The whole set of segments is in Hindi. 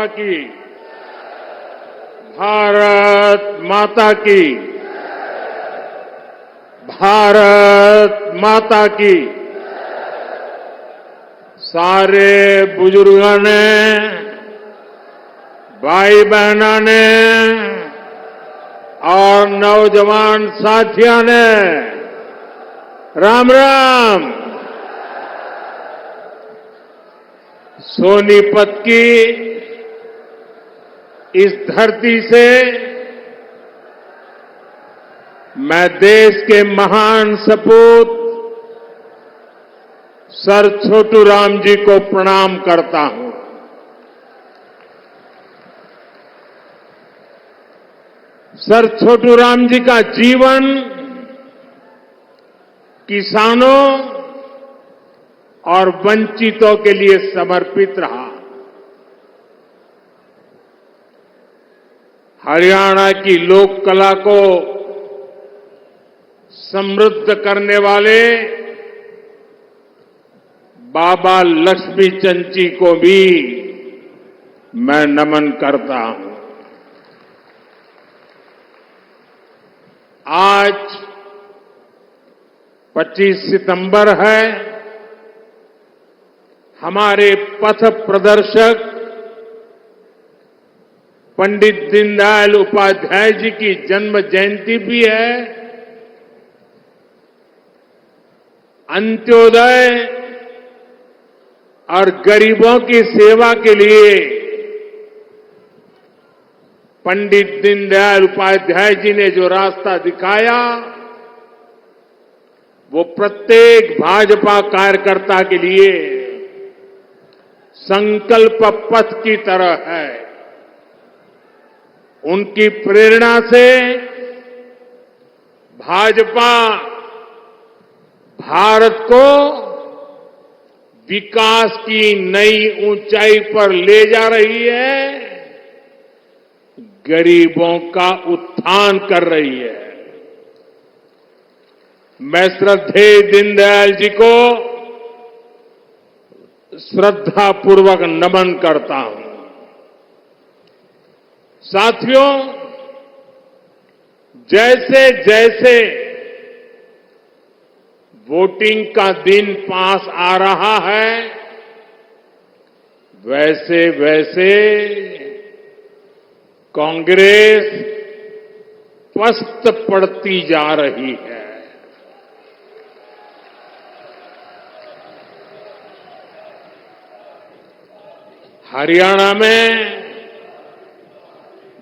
माता की, भारत माता की, भारत माता की। सारे बुजुर्गों ने, भाई बहनों ने और नौजवान साथियों ने राम राम। सोनीपत की इस धरती से मैं देश के महान सपूत सर छोटू राम जी को प्रणाम करता हूं। सर छोटू राम जी का जीवन किसानों और वंचितों के लिए समर्पित रहा। हरियाणा की लोक कला को समृद्ध करने वाले बाबा लक्ष्मी चंद जी को भी मैं नमन करता हूं। आज 25 सितंबर है। हमारे पथ प्रदर्शक पंडित दीनदयाल उपाध्याय जी की जन्म जयंती भी है। अंत्योदय और गरीबों की सेवा के लिए पंडित दीनदयाल उपाध्याय जी ने जो रास्ता दिखाया, वो प्रत्येक भाजपा कार्यकर्ता के लिए संकल्प पथ की तरह है। उनकी प्रेरणा से भाजपा भारत को विकास की नई ऊंचाई पर ले जा रही है, गरीबों का उत्थान कर रही है। मैं श्रद्धेय दीनदयाल जी को श्रद्धापूर्वक नमन करता हूं। साथियों, जैसे जैसे वोटिंग का दिन पास आ रहा है, वैसे वैसे कांग्रेस पस्त पड़ती जा रही है। हरियाणा में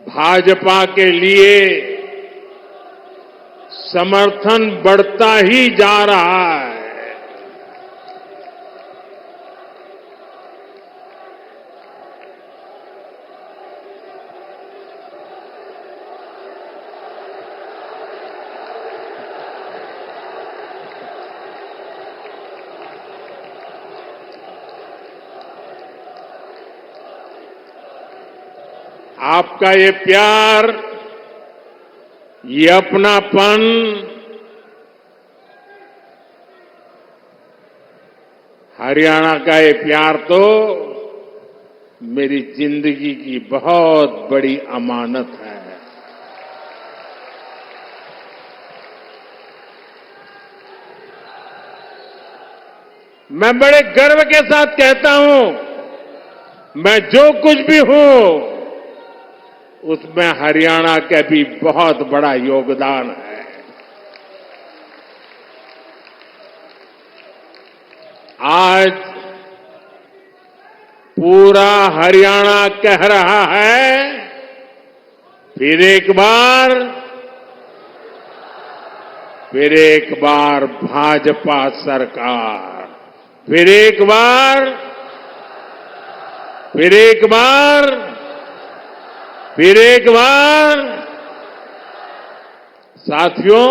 भाजपा के लिए समर्थन बढ़ता ही जा रहा है। आपका ये प्यार, ये अपनापन हरियाणा का ये प्यार तो मेरी जिंदगी की बहुत बड़ी अमानत है। मैं बड़े गर्व के साथ कहता हूं, मैं जो कुछ भी हूं उसमें हरियाणा का भी बहुत बड़ा योगदान है। आज पूरा हरियाणा कह रहा है, फिर एक बार भाजपा सरकार, फिर एक बार। साथियों,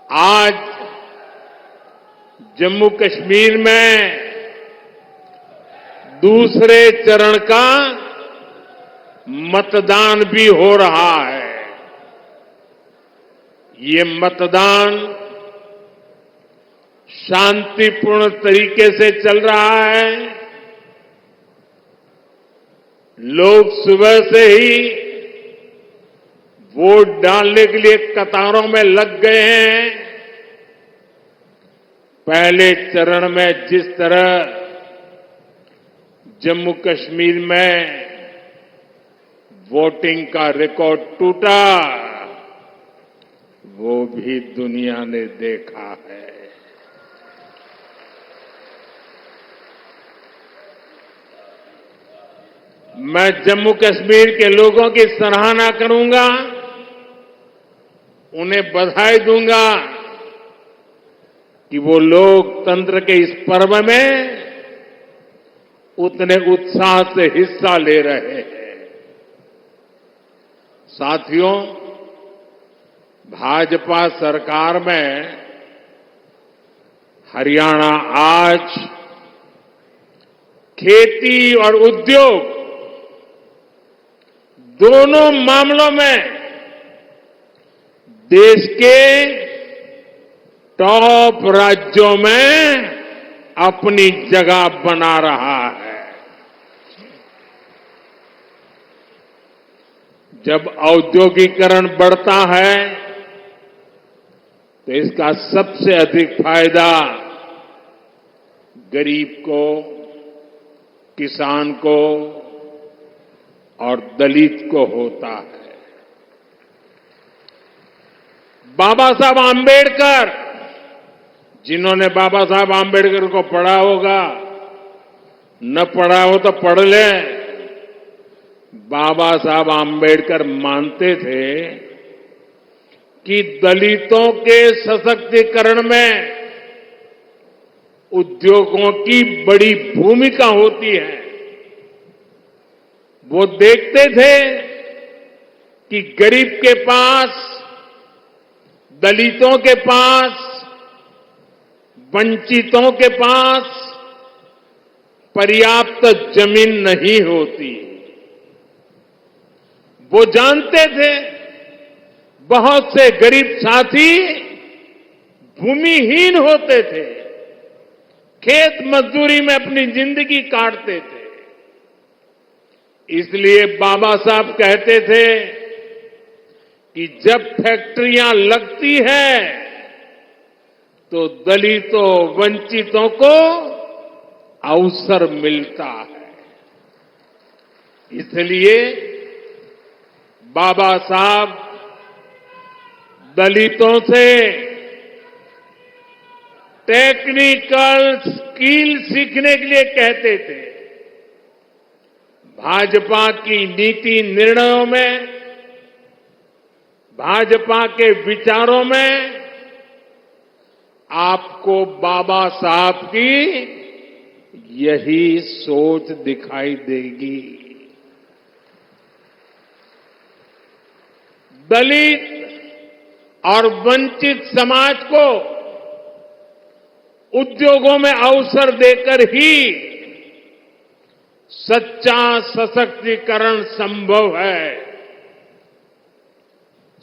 आज जम्मू कश्मीर में दूसरे चरण का मतदान भी हो रहा है। ये मतदान शांतिपूर्ण तरीके से चल रहा है। लोग सुबह से ही वोट डालने के लिए कतारों में लग गए हैं। पहले चरण में जिस तरह जम्मू कश्मीर में वोटिंग का रिकॉर्ड टूटा, वो भी दुनिया ने देखा है। मैं जम्मू कश्मीर के लोगों की सराहना करूंगा, उन्हें बधाई दूंगा कि वो लोकतंत्र के इस पर्व में उतने उत्साह से हिस्सा ले रहे हैं। साथियों, भाजपा सरकार में हरियाणा आज खेती और उद्योग दोनों मामलों में देश के टॉप राज्यों में अपनी जगह बना रहा है। जब औद्योगिकरण बढ़ता है तो इसका सबसे अधिक फायदा गरीब को, किसान को और दलित को होता है। बाबा साहब आंबेडकर, जिन्होंने बाबा साहब आंबेडकर को पढ़ा होगा, न पढ़ा हो तो पढ़ ले। बाबा साहब आंबेडकर मानते थे कि दलितों के सशक्तिकरण में उद्योगों की बड़ी भूमिका होती है। वो देखते थे कि गरीब के पास, दलितों के पास, वंचितों के पास पर्याप्त जमीन नहीं होती। वो जानते थे बहुत से गरीब साथी भूमिहीन होते थे, खेत मजदूरी में अपनी जिंदगी काटते थे। इसलिए बाबा साहब कहते थे कि जब फैक्ट्रियां लगती है तो दलितों, वंचितों को अवसर मिलता है। इसलिए बाबा साहब दलितों से टेक्निकल स्किल सीखने के लिए कहते थे। भाजपा की नीति निर्णयों में, भाजपा के विचारों में आपको बाबा साहब की यही सोच दिखाई देगी। दलित और वंचित समाज को उद्योगों में अवसर देकर ही सच्चा सशक्तिकरण संभव है।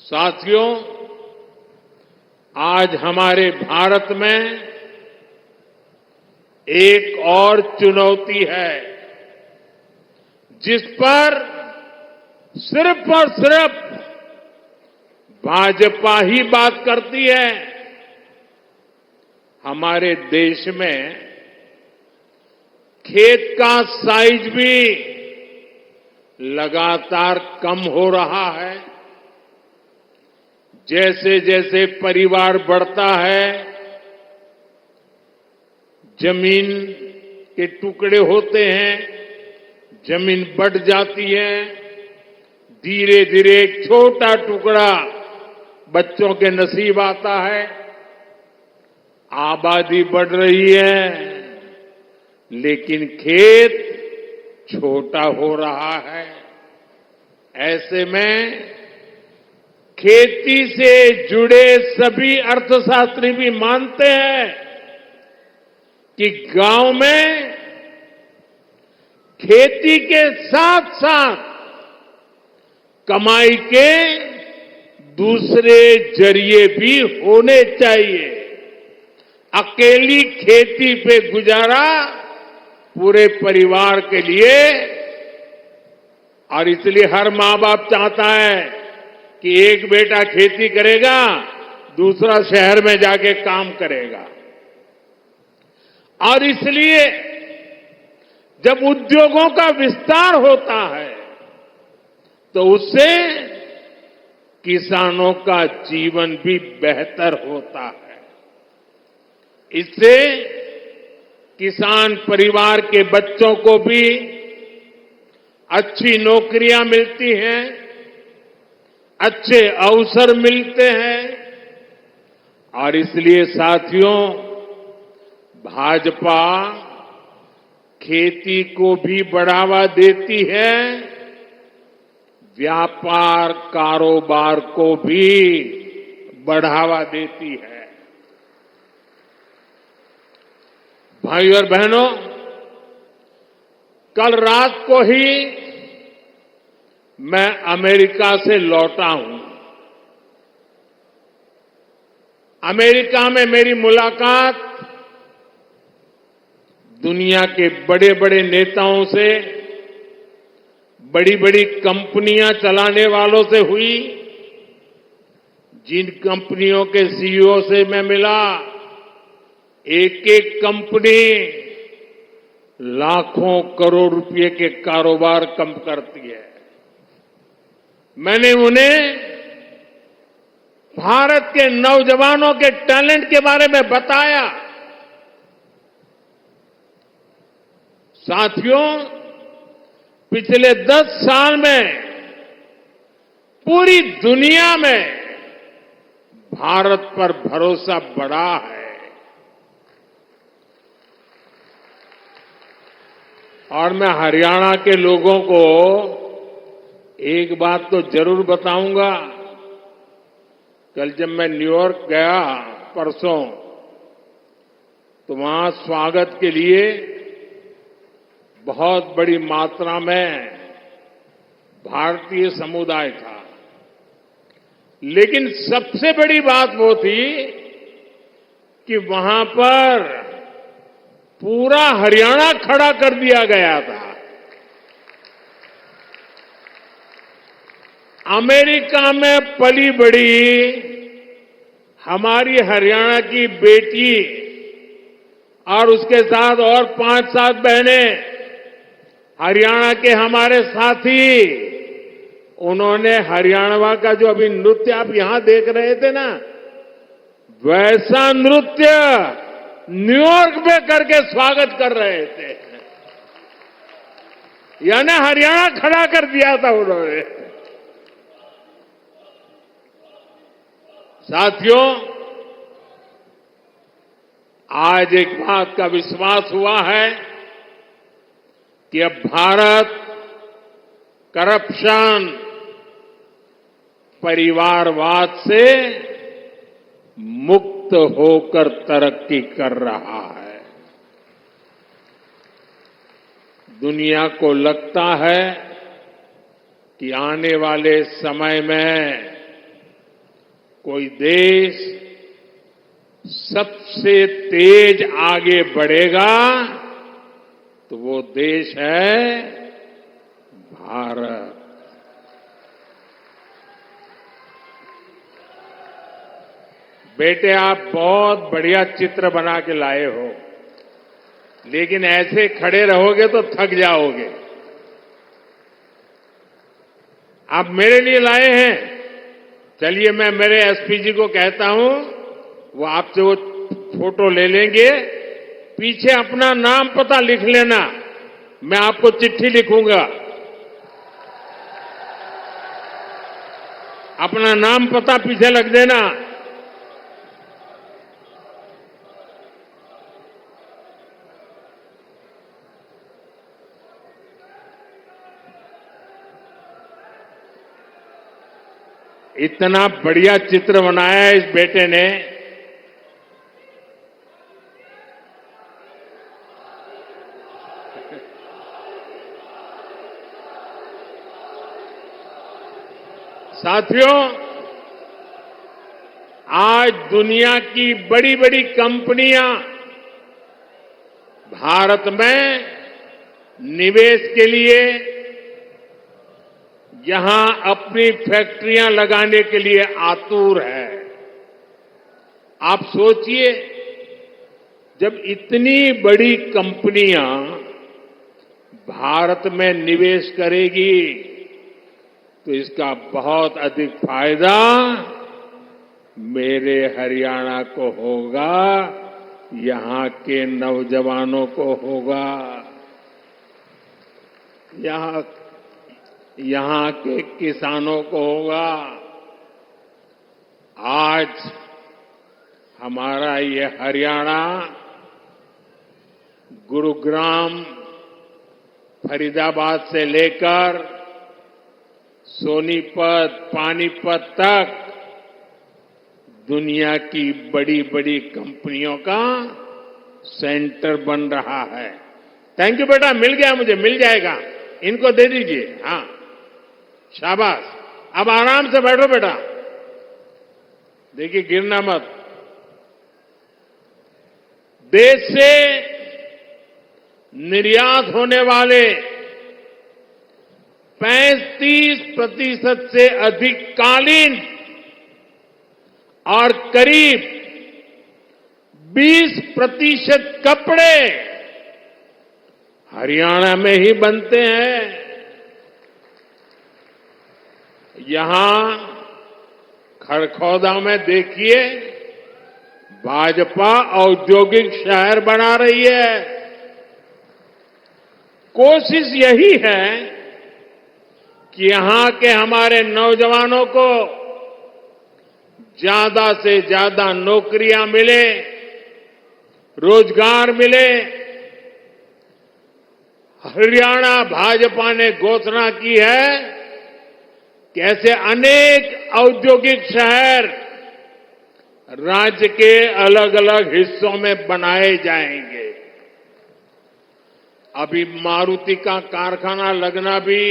साथियों, आज हमारे भारत में एक और चुनौती है जिस पर सिर्फ और सिर्फ भाजपा ही बात करती है। हमारे देश में खेत का साइज भी लगातार कम हो रहा है। जैसे जैसे परिवार बढ़ता है, जमीन के टुकड़े होते हैं, जमीन बढ़ जाती है। धीरे धीरे एक छोटा टुकड़ा बच्चों के नसीब आता है। आबादी बढ़ रही है, लेकिन खेत छोटा हो रहा है। ऐसे में खेती से जुड़े सभी अर्थशास्त्री भी मानते हैं कि गांव में खेती के साथ साथ कमाई के दूसरे जरिए भी होने चाहिए। अकेली खेती पे गुजारा पूरे परिवार के लिए और इसलिए हर मां बाप चाहता है कि एक बेटा खेती करेगा, दूसरा शहर में जाके काम करेगा। और इसलिए जब उद्योगों का विस्तार होता है तो उससे किसानों का जीवन भी बेहतर होता है। इससे किसान परिवार के बच्चों को भी अच्छी नौकरियां मिलती हैं, अच्छे अवसर मिलते हैं। और इसलिए साथियों, भाजपा खेती को भी बढ़ावा देती है, व्यापार कारोबार को भी बढ़ावा देती है। भाइयों और बहनों, कल रात को ही मैं अमेरिका से लौटा हूं। अमेरिका में मेरी मुलाकात दुनिया के बड़े बड़े नेताओं से, बड़ी बड़ी कंपनियां चलाने वालों से हुई। जिन कंपनियों के सीईओ से मैं मिला, एक एक कंपनी लाखों करोड़ रुपए के कारोबार कम करती है। मैंने उन्हें भारत के नौजवानों के टैलेंट के बारे में बताया। साथियों, पिछले 10 साल में पूरी दुनिया में भारत पर भरोसा बढ़ा है। और मैं हरियाणा के लोगों को एक बात तो जरूर बताऊंगा। कल जब मैं न्यूयॉर्क गया परसों, तो वहां स्वागत के लिए बहुत बड़ी मात्रा में भारतीय समुदाय था। लेकिन सबसे बड़ी बात वो थी कि वहां पर पूरा हरियाणा खड़ा कर दिया गया था। अमेरिका में पली बड़ी हमारी हरियाणा की बेटी और उसके साथ और 5-7 बहनें, हरियाणा के हमारे साथी, उन्होंने हरियाणा का जो अभी नृत्य आप यहां देख रहे थे ना, वैसा नृत्य न्यूयॉर्क में करके स्वागत कर रहे थे। यानी हरियाणा खड़ा कर दिया था उन्होंने। साथियों, आज एक बात का विश्वास हुआ है कि अब भारत करप्शन, परिवारवाद से मुक्त होकर तरक्की कर रहा है। दुनिया को लगता है कि आने वाले समय में कोई देश सबसे तेज आगे बढ़ेगा तो वो देश है भारत। बेटे, आप बहुत बढ़िया चित्र बना के लाए हो, लेकिन ऐसे खड़े रहोगे तो थक जाओगे। आप मेरे लिए लाए हैं। चलिए, मैं मेरे एसपी जी को कहता हूं, वो आपसे वो फोटो ले लेंगे। पीछे अपना नाम पता लिख लेना, मैं आपको चिट्ठी लिखूंगा। अपना नाम पता पीछे लिख देना। इतना बढ़िया चित्र बनाया है इस बेटे ने। साथियों, आज दुनिया की बड़ी बड़ी कंपनियां भारत में निवेश के लिए, यहां अपनी फैक्ट्रियां लगाने के लिए आतुर है। आप सोचिए, जब इतनी बड़ी कंपनियां भारत में निवेश करेगी तो इसका बहुत अधिक फायदा मेरे हरियाणा को होगा, यहां के नौजवानों को होगा, यहां के किसानों को होगा। आज हमारा ये हरियाणा गुरुग्राम, फरीदाबाद से लेकर सोनीपत, पानीपत तक दुनिया की बड़ी बड़ी कंपनियों का सेंटर बन रहा है। थैंक यू बेटा, मिल गया मुझे, मिल जाएगा, इनको दे दीजिए। हाँ, शाबाश। अब आराम से बैठो बेटा, देखिए गिरना मत। देश से निर्यात होने वाले 35% से अधिक कालीन और करीब 20% कपड़े हरियाणा में ही बनते हैं। यहां खड़खौदा में देखिए, भाजपा औद्योगिक शहर बना रही है। कोशिश यही है कि यहां के हमारे नौजवानों को ज्यादा से ज्यादा नौकरियां मिले, रोजगार मिले। हरियाणा भाजपा ने घोषणा की है कि ऐसे अनेक औद्योगिक शहर राज्य के अलग अलग हिस्सों में बनाए जाएंगे। अभी मारुति का कारखाना लगना भी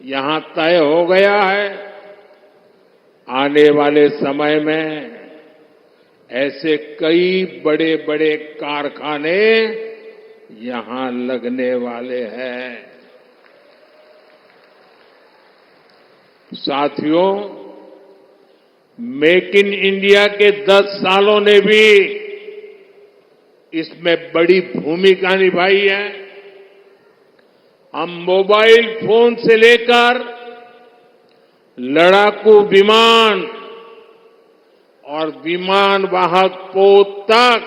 यहां तय हो गया है। आने वाले समय में ऐसे कई बड़े बड़े कारखाने यहां लगने वाले हैं। साथियों, मेक इन इंडिया के 10 सालों ने भी इसमें बड़ी भूमिका निभाई है। हम मोबाइल फोन से लेकर लड़ाकू विमान और विमान वाहक पोत तक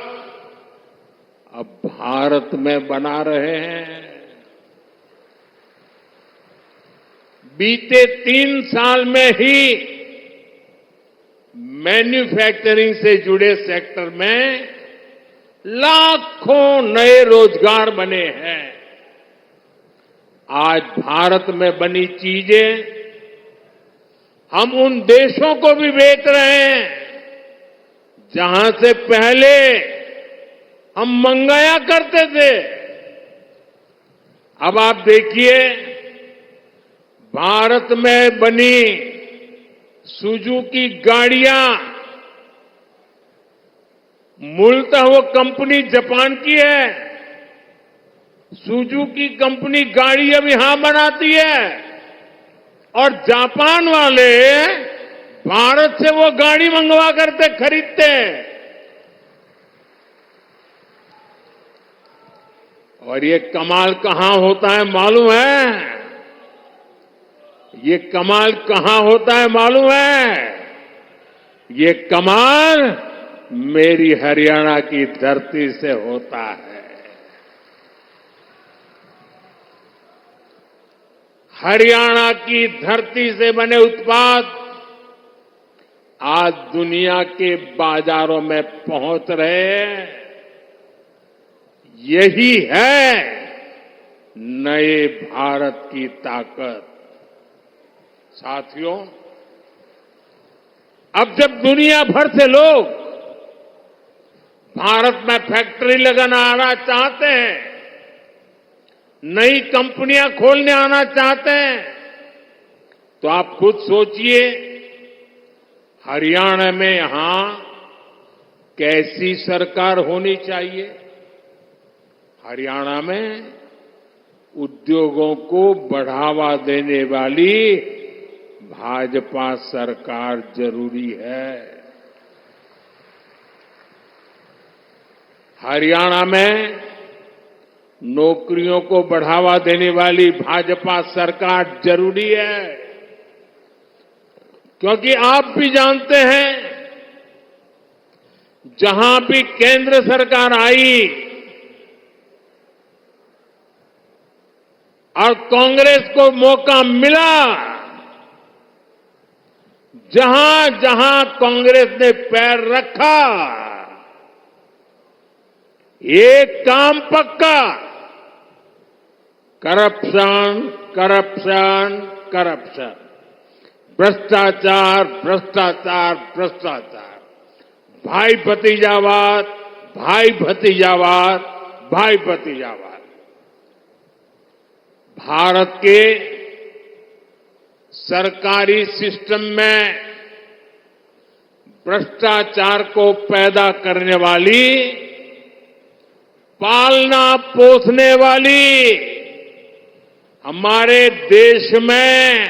अब भारत में बना रहे हैं। बीते 3 साल में ही मैन्युफैक्चरिंग से जुड़े सेक्टर में लाखों नए रोजगार बने हैं। आज भारत में बनी चीजें हम उन देशों को भी बेच रहे हैं जहां से पहले हम मंगाया करते थे। अब आप देखिए, भारत में बनी सुजुकी गाड़ियां, मूलतः वो कंपनी जापान की है। सुजुकी कंपनी गाड़ी अब यहां बनाती है और जापान वाले भारत से वो गाड़ी मंगवा करते खरीदते हैं। और ये कमाल कहां होता है मालूम है? ये कमाल कहां होता है मालूम है? ये कमाल मेरी हरियाणा की धरती से होता है। हरियाणा की धरती से बने उत्पाद आज दुनिया के बाजारों में पहुंच रहे हैं। यही है नए भारत की ताकत। साथियों, अब जब दुनिया भर से लोग भारत में फैक्ट्री लगाना चाहते हैं, नई कंपनियां खोलने आना चाहते हैं, तो आप खुद सोचिए हरियाणा में यहां कैसी सरकार होनी चाहिए। हरियाणा में उद्योगों को बढ़ावा देने वाली भाजपा सरकार जरूरी है। हरियाणा में नौकरियों को बढ़ावा देने वाली भाजपा सरकार जरूरी है, क्योंकि आप भी जानते हैं जहां भी केंद्र सरकार आई और कांग्रेस को मौका मिला, जहां जहां कांग्रेस ने पैर रखा, एक काम पक्का, करप्शन, करप्शन, करप्शन, भ्रष्टाचार, भ्रष्टाचार, भ्रष्टाचार, भाई भतीजावाद, भाई भतीजावाद, भाई भतीजावाद। भारत के सरकारी सिस्टम में भ्रष्टाचार को पैदा करने वाली, पालना पोसने वाली, हमारे देश में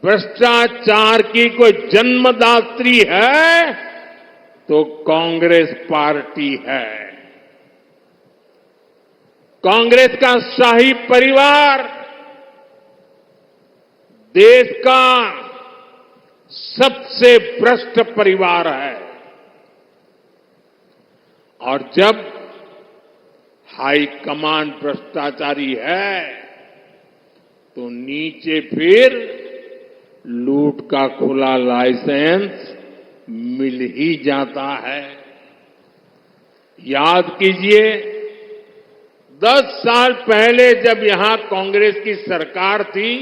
भ्रष्टाचार की कोई जन्मदात्री है तो कांग्रेस पार्टी है। कांग्रेस का शाही परिवार देश का सबसे भ्रष्ट परिवार है, और जब हाईकमान भ्रष्टाचारी है तो नीचे फिर लूट का खुला लाइसेंस मिल ही जाता है। याद कीजिए, 10 साल पहले जब यहां कांग्रेस की सरकार थी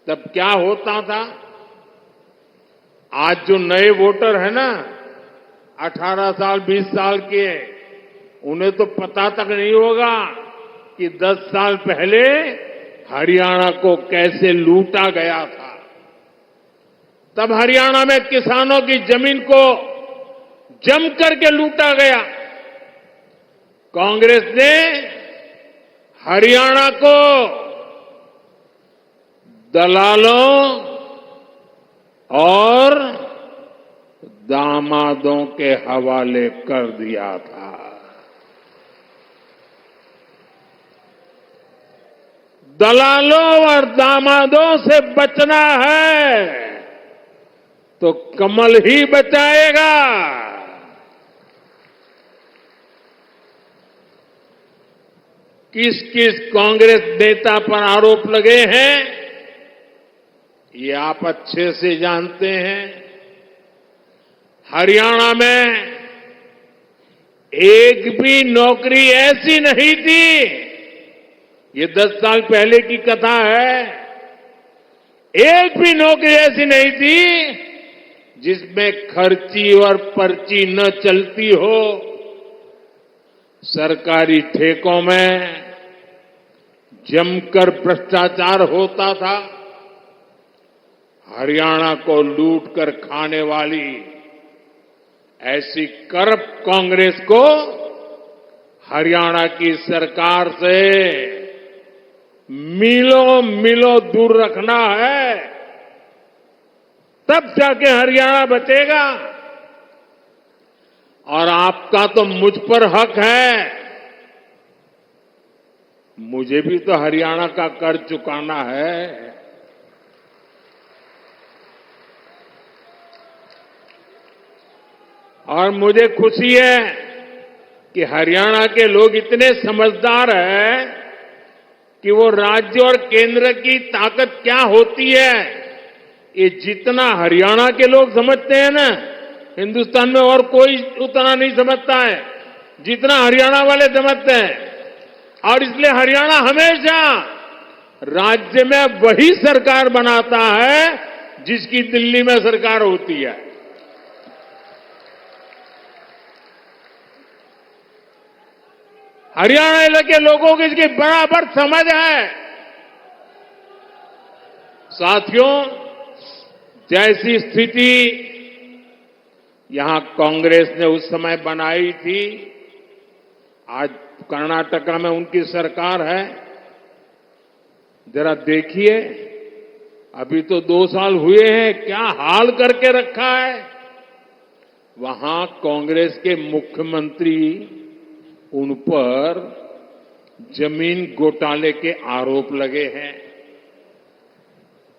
तब क्या होता था। आज जो नए वोटर है ना, 18 साल 20 साल के, उन्हें तो पता तक नहीं होगा कि 10 साल पहले हरियाणा को कैसे लूटा गया था। तब हरियाणा में किसानों की जमीन को जम करके लूटा गया। कांग्रेस ने हरियाणा को दलालों और दामादों के हवाले कर दिया था। दलालों और दामादों से बचना है तो कमल ही बचाएगा। किस किस कांग्रेस नेता पर आरोप लगे हैं ये आप अच्छे से जानते हैं। हरियाणा में एक भी नौकरी ऐसी नहीं थी, ये 10 साल पहले की कथा है, एक भी नौकरी ऐसी नहीं थी जिसमें खर्ची और पर्ची न चलती हो। सरकारी ठेकों में जमकर भ्रष्टाचार होता था। हरियाणा को लूट कर खाने वाली ऐसी करप्ट कांग्रेस को हरियाणा की सरकार से मीलों मीलों दूर रखना है, तब जाके हरियाणा बचेगा। और आपका तो मुझ पर हक है, मुझे भी तो हरियाणा का कर चुकाना है। और मुझे खुशी है कि हरियाणा के लोग इतने समझदार हैं कि वो राज्य और केंद्र की ताकत क्या होती है ये जितना हरियाणा के लोग समझते हैं ना, हिंदुस्तान में और कोई उतना नहीं समझता है जितना हरियाणा वाले समझते हैं। और इसलिए हरियाणा हमेशा राज्य में वही सरकार बनाता है जिसकी दिल्ली में सरकार होती है। हरियाणा के लोगों की इसकी बराबर समझ है। साथियों, जैसी स्थिति यहां कांग्रेस ने उस समय बनाई थी, आज कर्नाटका में उनकी सरकार है। जरा देखिए, अभी तो 2 साल हुए हैं, क्या हाल करके रखा है। वहां कांग्रेस के मुख्यमंत्री उन पर जमीन घोटाले के आरोप लगे हैं।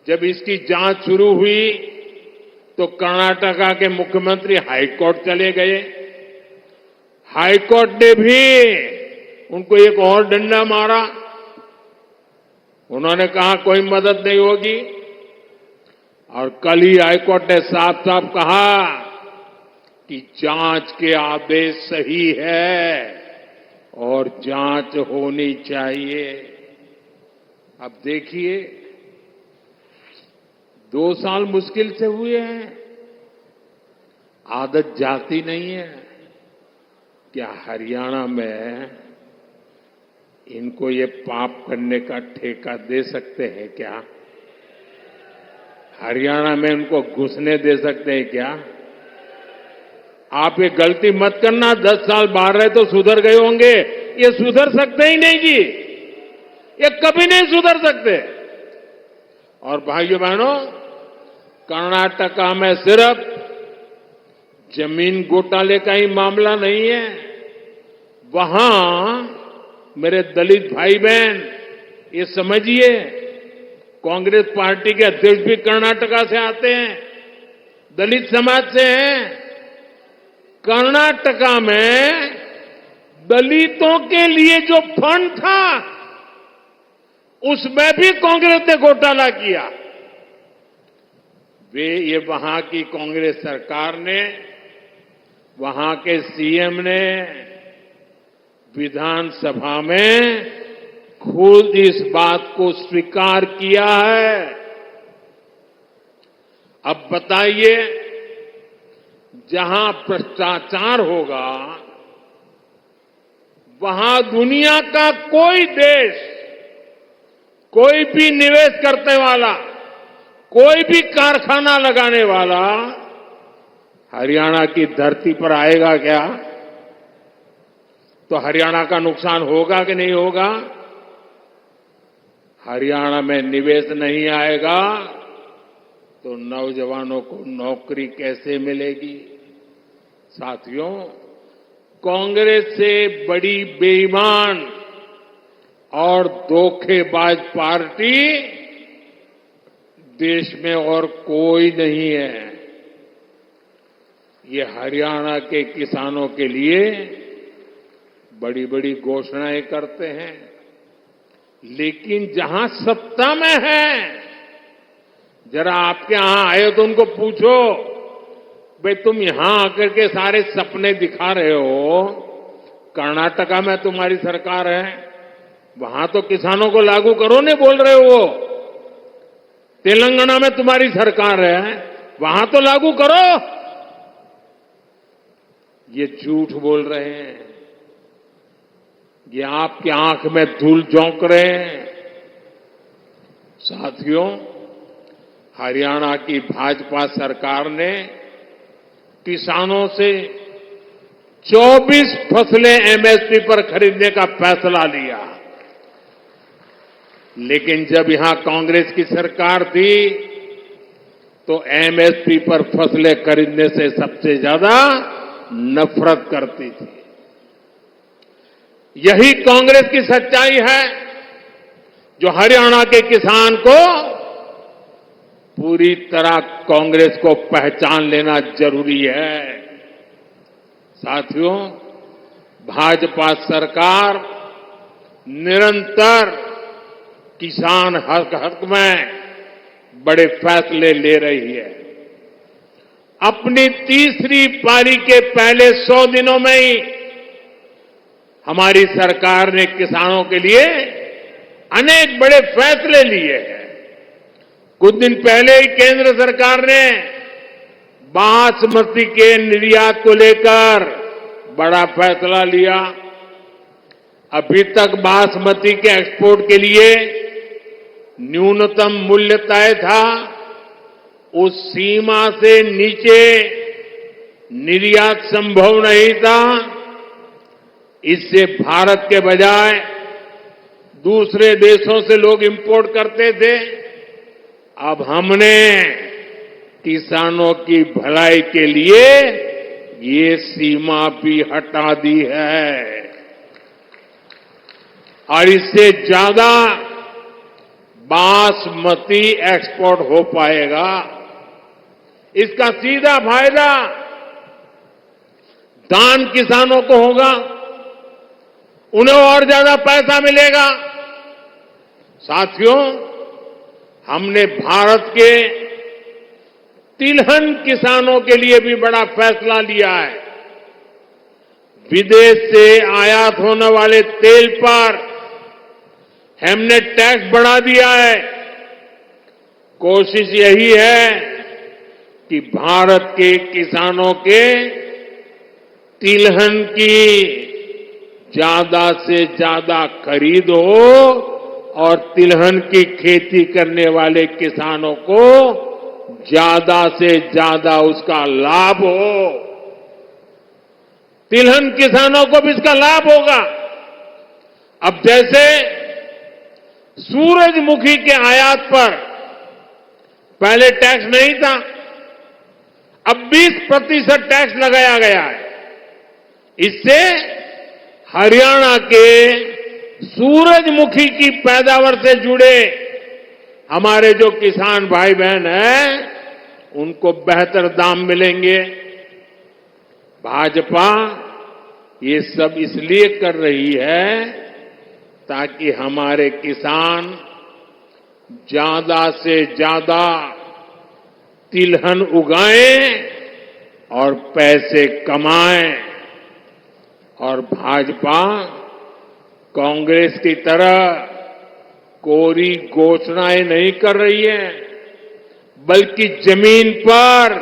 जब इसकी जांच शुरू हुई तो कर्नाटका के मुख्यमंत्री हाईकोर्ट चले गए। हाईकोर्ट ने भी उनको एक और डंडा मारा। उन्होंने कहा कोई मदद नहीं होगी, और कल ही हाईकोर्ट ने साफ साफ कहा कि जांच के आदेश सही है और जांच होनी चाहिए। अब देखिए, 2 साल मुश्किल से हुए हैं, आदत जाती नहीं है। क्या हरियाणा में इनको ये पाप करने का ठेका दे सकते हैं क्या? हरियाणा में इनको घुसने दे सकते हैं क्या? आप ये गलती मत करना। 10 साल बाहर रहे तो सुधर गए होंगे, ये सुधर सकते ही नहीं जी, ये कभी नहीं सुधर सकते। और भाइयों बहनों, कर्नाटका में सिर्फ जमीन घोटाले का ही मामला नहीं है। वहां मेरे दलित भाई बहन, ये समझिए, कांग्रेस पार्टी के अध्यक्ष भी कर्नाटका से आते हैं, दलित समाज से हैं। कर्नाटका में दलितों के लिए जो फंड था, उसमें भी कांग्रेस ने घोटाला किया। ये वहां की कांग्रेस सरकार ने, वहां के सीएम ने विधानसभा में खुद इस बात को स्वीकार किया है। अब बताइए, जहां भ्रष्टाचार होगा, वहां दुनिया का कोई देश, कोई भी निवेश करने वाला, कोई भी कारखाना लगाने वाला हरियाणा की धरती पर आएगा क्या? तो हरियाणा का नुकसान होगा कि नहीं होगा? हरियाणा में निवेश नहीं आएगा तो नौजवानों को नौकरी कैसे मिलेगी? साथियों, कांग्रेस से बड़ी बेईमान और धोखेबाज पार्टी देश में और कोई नहीं है। ये हरियाणा के किसानों के लिए बड़ी बड़ी घोषणाएं करते हैं, लेकिन जहां सत्ता में है, जरा आपके यहां आए तो उनको पूछो, भाई तुम यहां आकर के सारे सपने दिखा रहे हो, कर्नाटका में तुम्हारी सरकार है, वहां तो किसानों को लागू करो नहीं बोल रहे हो। तेलंगाना में तुम्हारी सरकार है, वहां तो लागू करो। ये झूठ बोल रहे हैं, ये आपकी आंख में धूल झोंक रहे हैं। साथियों, हरियाणा की भाजपा सरकार ने किसानों से 24 फसलें एमएसपी पर खरीदने का फैसला लिया, लेकिन जब यहां कांग्रेस की सरकार थी तो एमएसपी पर फसलें खरीदने से सबसे ज्यादा नफरत करती थी। यही कांग्रेस की सच्चाई है, जो हरियाणा के किसान को पूरी तरह कांग्रेस को पहचान लेना जरूरी है। साथियों, भाजपा सरकार निरंतर किसान हक में बड़े फैसले ले रही है। अपनी तीसरी पारी के पहले 100 दिनों में ही हमारी सरकार ने किसानों के लिए अनेक बड़े फैसले लिए हैं। कुछ दिन पहले ही केंद्र सरकार ने बासमती के निर्यात को लेकर बड़ा फैसला लिया। अभी तक बासमती के एक्सपोर्ट के लिए न्यूनतम मूल्य तय था, उस सीमा से नीचे निर्यात संभव नहीं था। इससे भारत के बजाय दूसरे देशों से लोग इंपोर्ट करते थे। अब हमने किसानों की भलाई के लिए ये सीमा भी हटा दी है और इससे ज्यादा बासमती एक्सपोर्ट हो पाएगा। इसका सीधा फायदा धान किसानों को होगा, उन्हें और ज्यादा पैसा मिलेगा। साथियों, हमने भारत के तिलहन किसानों के लिए भी बड़ा फैसला लिया है। विदेश से आयात होने वाले तेल पर हमने टैक्स बढ़ा दिया है। कोशिश यही है कि भारत के किसानों के तिलहन की ज्यादा से ज्यादा खरीद हो और तिलहन की खेती करने वाले किसानों को ज्यादा से ज्यादा उसका लाभ हो। तिलहन किसानों को भी इसका लाभ होगा। अब जैसे सूरजमुखी के आयात पर पहले टैक्स नहीं था, अब 20% टैक्स लगाया गया है। इससे हरियाणा के सूरजमुखी की पैदावार से जुड़े हमारे जो किसान भाई बहन हैं, उनको बेहतर दाम मिलेंगे। भाजपा ये सब इसलिए कर रही है ताकि हमारे किसान ज्यादा से ज्यादा तिलहन उगाएं और पैसे कमाएं। और भाजपा कांग्रेस की तरह कोरी घोषणाएं नहीं कर रही है, बल्कि जमीन पर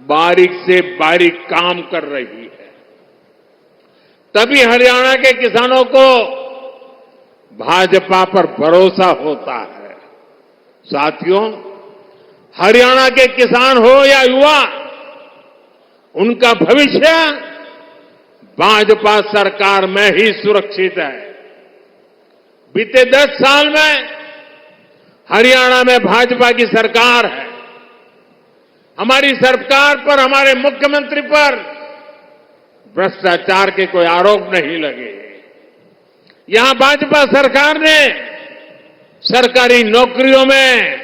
बारीक से बारीक काम कर रही है। तभी हरियाणा के किसानों को भाजपा पर भरोसा होता है। साथियों, हरियाणा के किसान हो या युवा, उनका भविष्य भाजपा सरकार में ही सुरक्षित है। बीते 10 साल में हरियाणा में भाजपा की सरकार है। हमारी सरकार पर, हमारे मुख्यमंत्री पर भ्रष्टाचार के कोई आरोप नहीं लगे। यहां भाजपा सरकार ने सरकारी नौकरियों में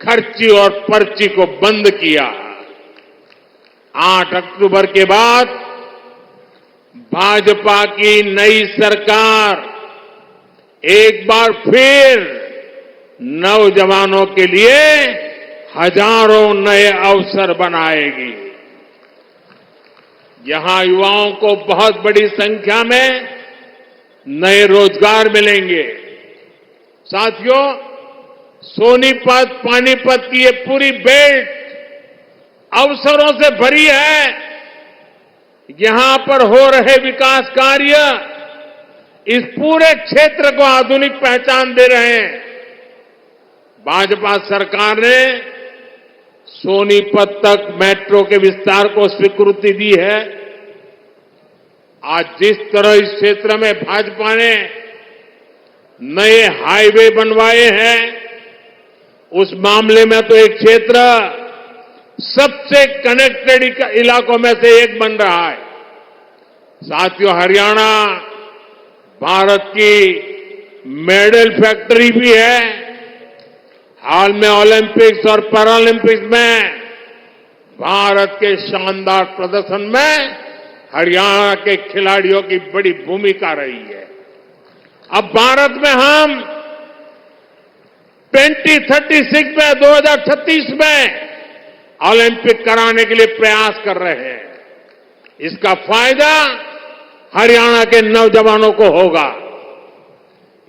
खर्ची और पर्ची को बंद किया। 8 अक्टूबर के बाद भाजपा की नई सरकार एक बार फिर नौजवानों के लिए हजारों नए अवसर बनाएगी। यहां युवाओं को बहुत बड़ी संख्या में नए रोजगार मिलेंगे। साथियों, सोनीपत, पानीपत की ये पूरी बेल्ट अवसरों से भरी है। यहां पर हो रहे विकास कार्य इस पूरे क्षेत्र को आधुनिक पहचान दे रहे हैं। भाजपा सरकार ने सोनीपत तक मेट्रो के विस्तार को स्वीकृति दी है। आज जिस तरह इस क्षेत्र में भाजपा ने नए हाईवे बनवाए हैं, उस मामले में तो एक क्षेत्र सबसे कनेक्टेड इलाकों में से एक बन रहा है। साथियों, हरियाणा भारत की मेडल फैक्ट्री भी है। हाल में ओलंपिक्स और पैरालंपिक्स में भारत के शानदार प्रदर्शन में हरियाणा के खिलाड़ियों की बड़ी भूमिका रही है। अब भारत में हम 2036 में, 2036 में ओलंपिक कराने के लिए प्रयास कर रहे हैं। इसका फायदा हरियाणा के नौजवानों को होगा।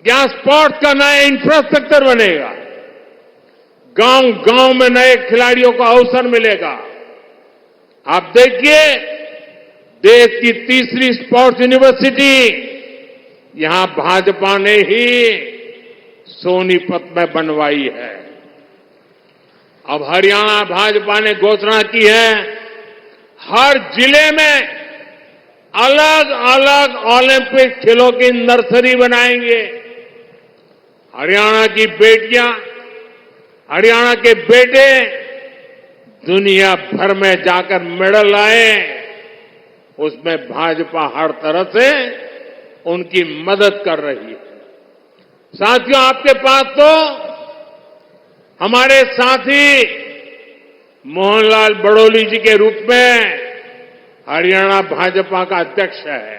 यहां स्पोर्ट्स का नया इंफ्रास्ट्रक्चर बनेगा। गांव-गांव में नए खिलाड़ियों को अवसर मिलेगा। आप देखिए, देश की तीसरी स्पोर्ट्स यूनिवर्सिटी यहां भाजपा ने ही सोनीपत में बनवाई है। अब हरियाणा भाजपा ने घोषणा की है, हर जिले में अलग अलग ओलंपिक खेलों की नर्सरी बनाएंगे। हरियाणा की बेटियां, हरियाणा के बेटे दुनिया भर में जाकर मेडल लाए, उसमें भाजपा हर तरह से उनकी मदद कर रही है। साथियों, आपके पास तो हमारे साथी मोहनलाल बड़ोली जी के रूप में हरियाणा भाजपा का अध्यक्ष है।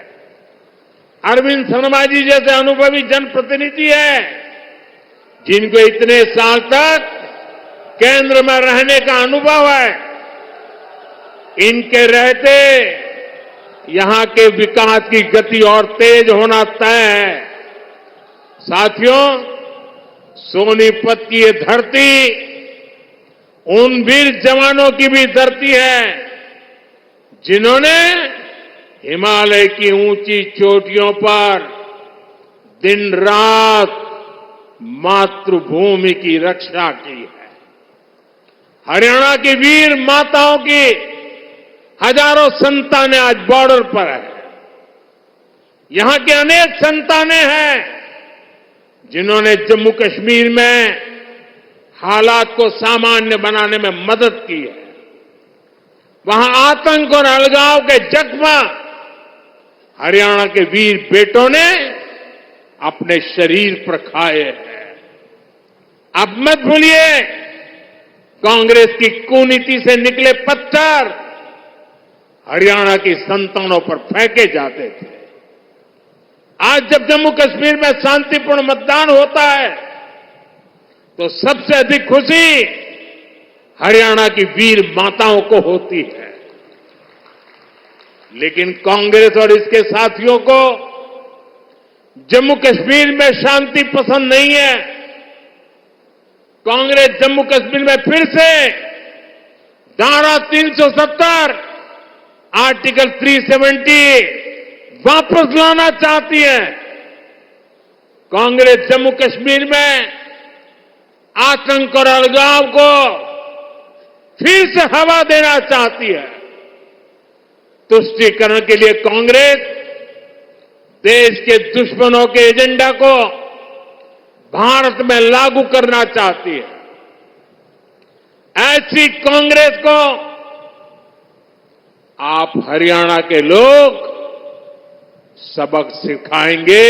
अरविंद शर्मा जी जैसे अनुभवी जनप्रतिनिधि है, जिनको इतने साल तक केंद्र में रहने का अनुभव है। इनके रहते यहां के विकास की गति और तेज होना तय है। साथियों, सोनीपत की ये धरती उन वीर जवानों की भी धरती है, जिन्होंने हिमालय की ऊंची चोटियों पर दिन रात मातृभूमि की रक्षा की है। हरियाणा की वीर माताओं की हजारों संतानें आज बॉर्डर पर है। यहां के अनेक संतानें हैं जिन्होंने जम्मू कश्मीर में हालात को सामान्य बनाने में मदद की है। वहां आतंक और अलगाव के जख्म हरियाणा के वीर बेटों ने अपने शरीर पर खाए हैं। अब मत भूलिए, कांग्रेस की कुनीति से निकले पत्थर हरियाणा की संतानों पर फेंके जाते थे। आज जब जम्मू कश्मीर में शांतिपूर्ण मतदान होता है, तो सबसे अधिक खुशी हरियाणा की वीर माताओं को होती है। लेकिन कांग्रेस और इसके साथियों को जम्मू कश्मीर में शांति पसंद नहीं है। कांग्रेस जम्मू कश्मीर में फिर से धारा 370, आर्टिकल 370 वापस लाना चाहती है। कांग्रेस जम्मू कश्मीर में आतंक और अलगाव को फिर से हवा देना चाहती है। तुष्टीकरण के लिए कांग्रेस देश के दुश्मनों के एजेंडा को भारत में लागू करना चाहती है। ऐसी कांग्रेस को आप हरियाणा के लोग सबक सिखाएंगे,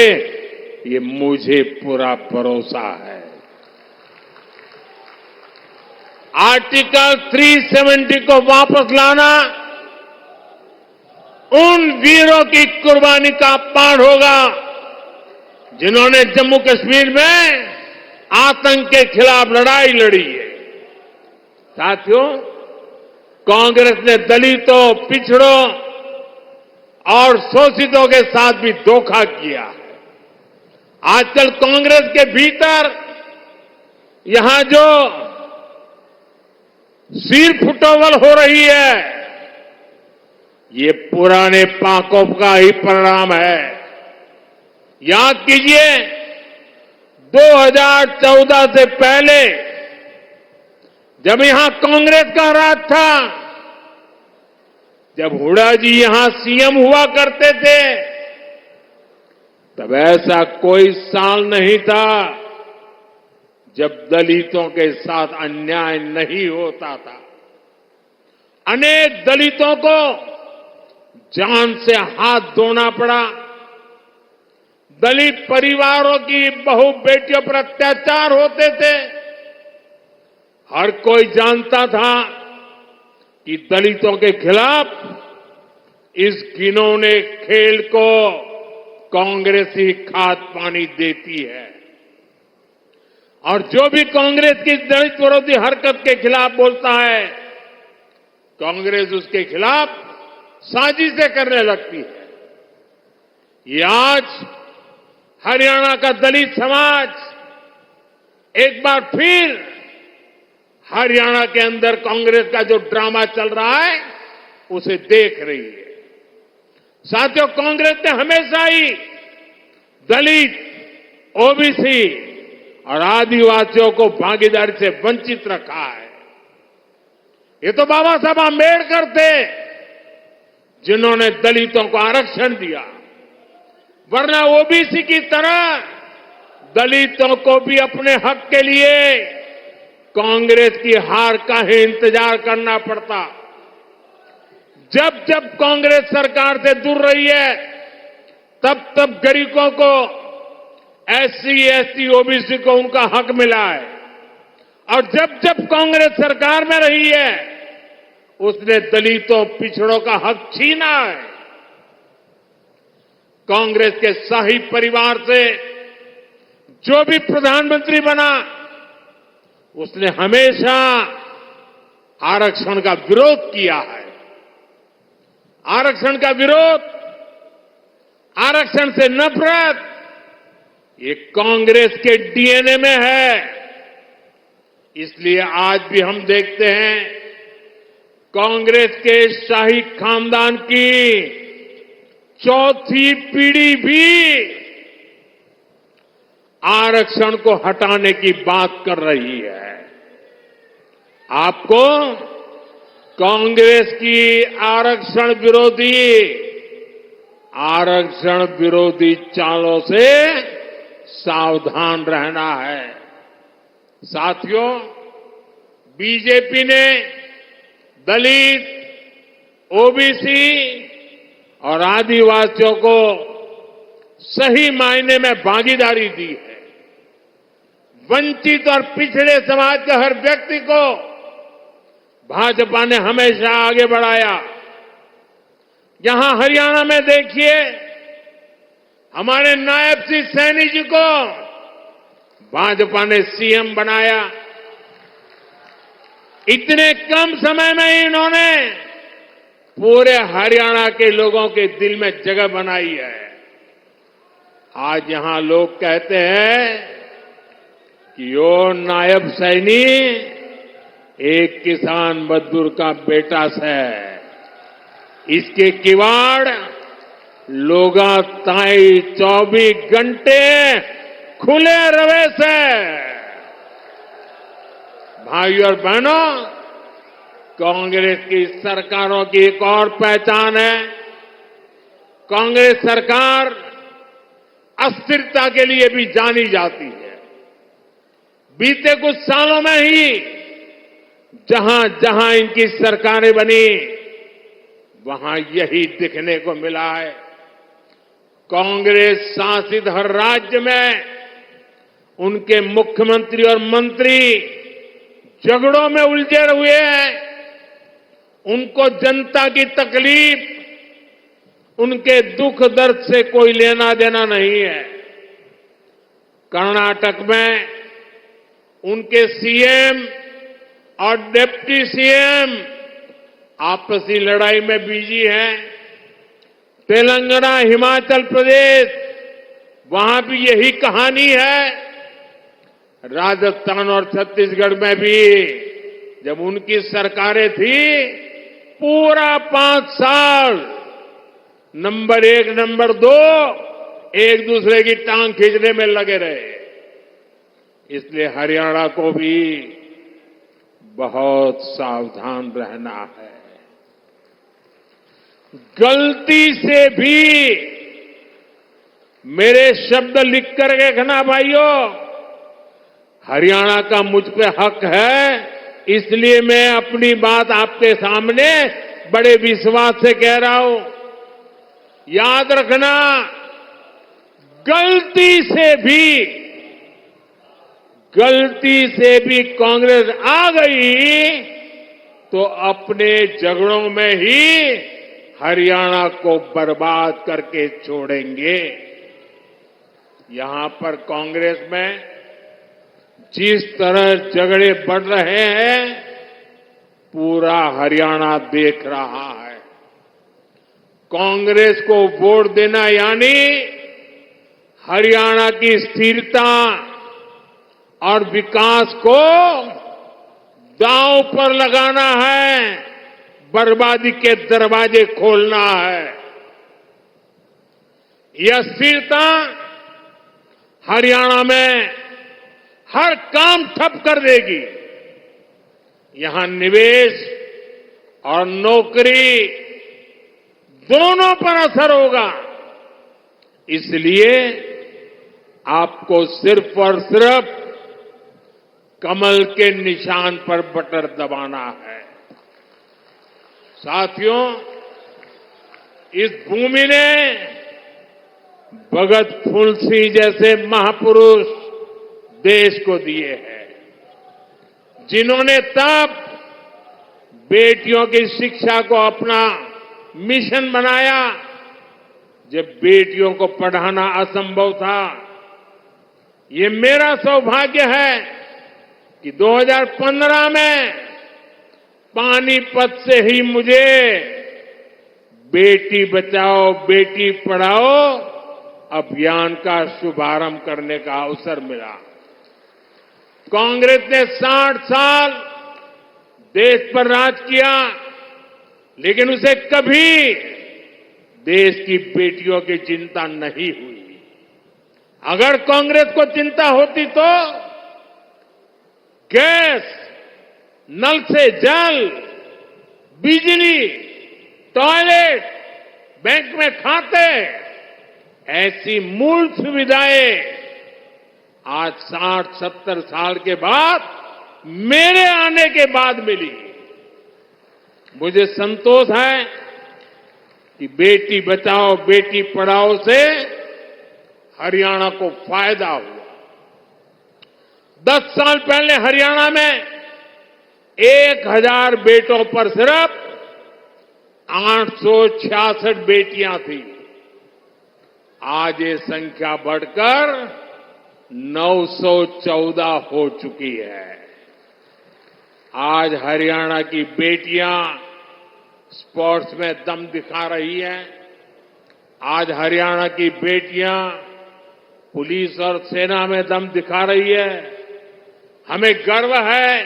ये मुझे पूरा भरोसा है। आर्टिकल 370 को वापस लाना उन वीरों की कुर्बानी का अपमान होगा, जिन्होंने जम्मू कश्मीर में आतंक के खिलाफ लड़ाई लड़ी है। साथियों, कांग्रेस ने दलितों, पिछड़ों और शोषितों के साथ भी धोखा किया है। आजकल कांग्रेस के भीतर यहां जो सिर फुटोवल हो रही है, ये पुराने पाकों का ही परिणाम है। याद कीजिए, 2014 से पहले जब यहां कांग्रेस का राज था, जब हुड्डा जी यहां सीएम हुआ करते थे, तब ऐसा कोई साल नहीं था जब दलितों के साथ अन्याय नहीं होता था। अनेक दलितों को जान से हाथ धोना पड़ा। दलित परिवारों की बहु बेटियों पर अत्याचार होते थे। हर कोई जानता था कि दलितों के खिलाफ इस घिनौने खेल को कांग्रेस ही खाद पानी देती है। और जो भी कांग्रेस की दलित विरोधी हरकत के खिलाफ बोलता है, कांग्रेस उसके खिलाफ साजिशें करने लगती है। ये आज हरियाणा का दलित समाज एक बार फिर हरियाणा के अंदर कांग्रेस का जो ड्रामा चल रहा है, उसे देख रही है। साथियों, कांग्रेस ने हमेशा ही दलित, ओबीसी और आदिवासियों को भागीदारी से वंचित रखा है। ये तो बाबा साहब आंबेडकर थे जिन्होंने दलितों को आरक्षण दिया, वरना ओबीसी की तरह दलितों को भी अपने हक के लिए कांग्रेस की हार का ही इंतजार करना पड़ता। जब जब कांग्रेस सरकार से दूर रही है, तब तब गरीबों को, एससी, एसटी, ओबीसी को उनका हक मिला है। और जब जब कांग्रेस सरकार में रही है, उसने दलितों, पिछड़ों का हक छीना है। कांग्रेस के शाही परिवार से जो भी प्रधानमंत्री बना, उसने हमेशा आरक्षण का विरोध किया है। आरक्षण का विरोध, आरक्षण से नफरत, ये कांग्रेस के डीएनए में है। इसलिए आज भी हम देखते हैं, कांग्रेस के शाही खानदान की चौथी पीढ़ी भी आरक्षण को हटाने की बात कर रही है। आपको कांग्रेस की आरक्षण विरोधी चालों से सावधान रहना है। साथियों, बीजेपी ने दलित, ओबीसी और आदिवासियों को सही मायने में भागीदारी दी है। वंचित और पिछड़े समाज के हर व्यक्ति को भाजपा ने हमेशा आगे बढ़ाया। यहां हरियाणा में देखिए, हमारे नायब सिंह सैनी जी को भाजपा ने सीएम बनाया। इतने कम समय में ही इन्होंने पूरे हरियाणा के लोगों के दिल में जगह बनाई है। आज यहां लोग कहते हैं कि वो नायब सैनी एक किसान मजदूर का बेटा से, इसके किवाड़ लोगा ताई 24 घंटे खुले रवे से। भाइयों और बहनों, कांग्रेस की सरकारों की एक और पहचान है, कांग्रेस सरकार अस्थिरता के लिए भी जानी जाती है। बीते कुछ सालों में ही जहां जहां इनकी सरकारें बनी, वहां यही दिखने को मिला है। कांग्रेस शासित हर राज्य में उनके मुख्यमंत्री और मंत्री झगड़ों में उलझे हुए हैं। उनको जनता की तकलीफ, उनके दुख दर्द से कोई लेना देना नहीं है। कर्नाटक में उनके सीएम और डिप्टी सीएम आपसी लड़ाई में बिजी हैं। तेलंगाना, हिमाचल प्रदेश, वहां भी यही कहानी है। राजस्थान और छत्तीसगढ़ में भी जब उनकी सरकारें थी, पूरा 5 साल नंबर 1, नंबर 2 एक दूसरे की टांग खींचने में लगे रहे। इसलिए हरियाणा को भी बहुत सावधान रहना है। गलती से भी मेरे शब्द लिख कर देखना भाइयों, हरियाणा का मुझ पे हक है, इसलिए मैं अपनी बात आपके सामने बड़े विश्वास से कह रहा हूं। याद रखना, गलती से भी कांग्रेस आ गई तो अपने झगड़ों में ही हरियाणा को बर्बाद करके छोड़ेंगे। यहां पर कांग्रेस में जिस तरह झगड़े बढ़ रहे हैं, पूरा हरियाणा देख रहा है। कांग्रेस को वोट देना यानी हरियाणा की स्थिरता और विकास को दांव पर लगाना है, बर्बादी के दरवाजे खोलना है। यह स्थिरता हरियाणा में हर काम ठप कर देगी। यहां निवेश और नौकरी दोनों पर असर होगा। इसलिए आपको सिर्फ और सिर्फ कमल के निशान पर बटन दबाना है। साथियों, इस भूमि ने भगत फूल सिंह जैसे महापुरुष देश को दिए हैं, जिन्होंने तब बेटियों की शिक्षा को अपना मिशन बनाया जब बेटियों को पढ़ाना असंभव था। ये मेरा सौभाग्य है कि 2015 में पानीपत से ही मुझे बेटी बचाओ बेटी पढ़ाओ अभियान का शुभारंभ करने का अवसर मिला। कांग्रेस ने 60 साल देश पर राज किया, लेकिन उसे कभी देश की बेटियों की चिंता नहीं हुई। अगर कांग्रेस को चिंता होती तो गैस, नल से जल, बिजली, टॉयलेट, बैंक में खाते, ऐसी मूल सुविधाएं आज 60-70 साल के बाद मेरे आने के बाद मिली। मुझे संतोष है कि बेटी बचाओ बेटी पढ़ाओ से हरियाणा को फायदा हुआ। 10 साल पहले हरियाणा में 1000 बेटों पर सिर्फ 866 बेटियां थी। आज ये संख्या बढ़कर 914 हो चुकी है। आज हरियाणा की बेटियां स्पोर्ट्स में दम दिखा रही हैं। आज हरियाणा की बेटियां पुलिस और सेना में दम दिखा रही है। हमें गर्व है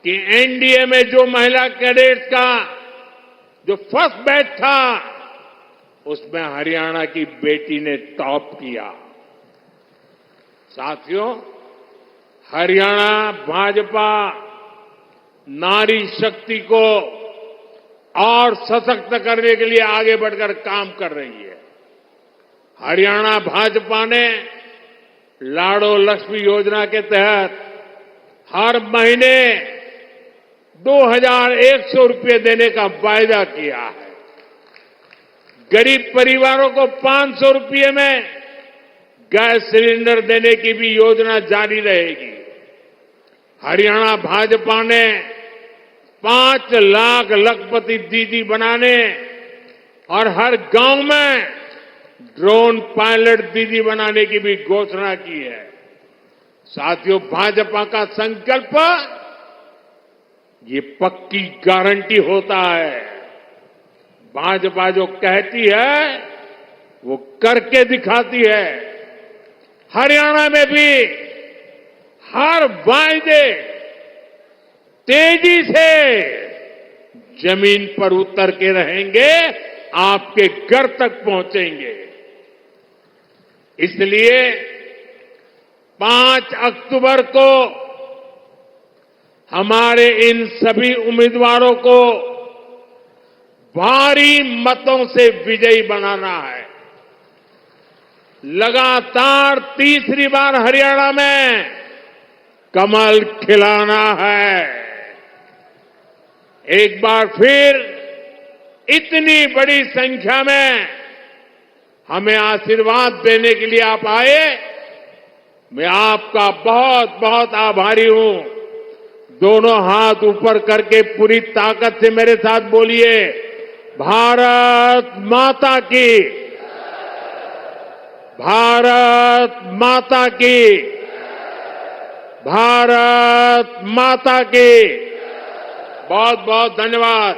कि एनडीए में जो महिला कैडेट्स का जो फर्स्ट बैच था, उसमें हरियाणा की बेटी ने टॉप किया। साथियों, हरियाणा भाजपा नारी शक्ति को और सशक्त करने के लिए आगे बढ़कर काम कर रही है। हरियाणा भाजपा ने लाडो लक्ष्मी योजना के तहत हर महीने 2100 रुपये देने का वायदा किया है। गरीब परिवारों को 500 रुपये में गैस सिलेंडर देने की भी योजना जारी रहेगी। हरियाणा भाजपा ने 5 लाख लखपति दीदी बनाने और हर गांव में ड्रोन पायलट दीदी बनाने की भी घोषणा की है। साथियों, भाजपा का संकल्प ये पक्की गारंटी होता है। भाजपा जो कहती है वो करके दिखाती है। हरियाणा में भी हर वायदे तेजी से जमीन पर उतर के रहेंगे, आपके घर तक पहुंचेंगे। इसलिए 5 अक्टूबर को हमारे इन सभी उम्मीदवारों को भारी मतों से विजयी बनाना है। लगातार तीसरी बार हरियाणा में कमल खिलाना है। एक बार फिर इतनी बड़ी संख्या में हमें आशीर्वाद देने के लिए आप आए, मैं आपका बहुत बहुत आभारी हूं। दोनों हाथ ऊपर करके पूरी ताकत से मेरे साथ बोलिए, भारत माता की, भारत माता की, भारत माता की। बहुत बहुत धन्यवाद।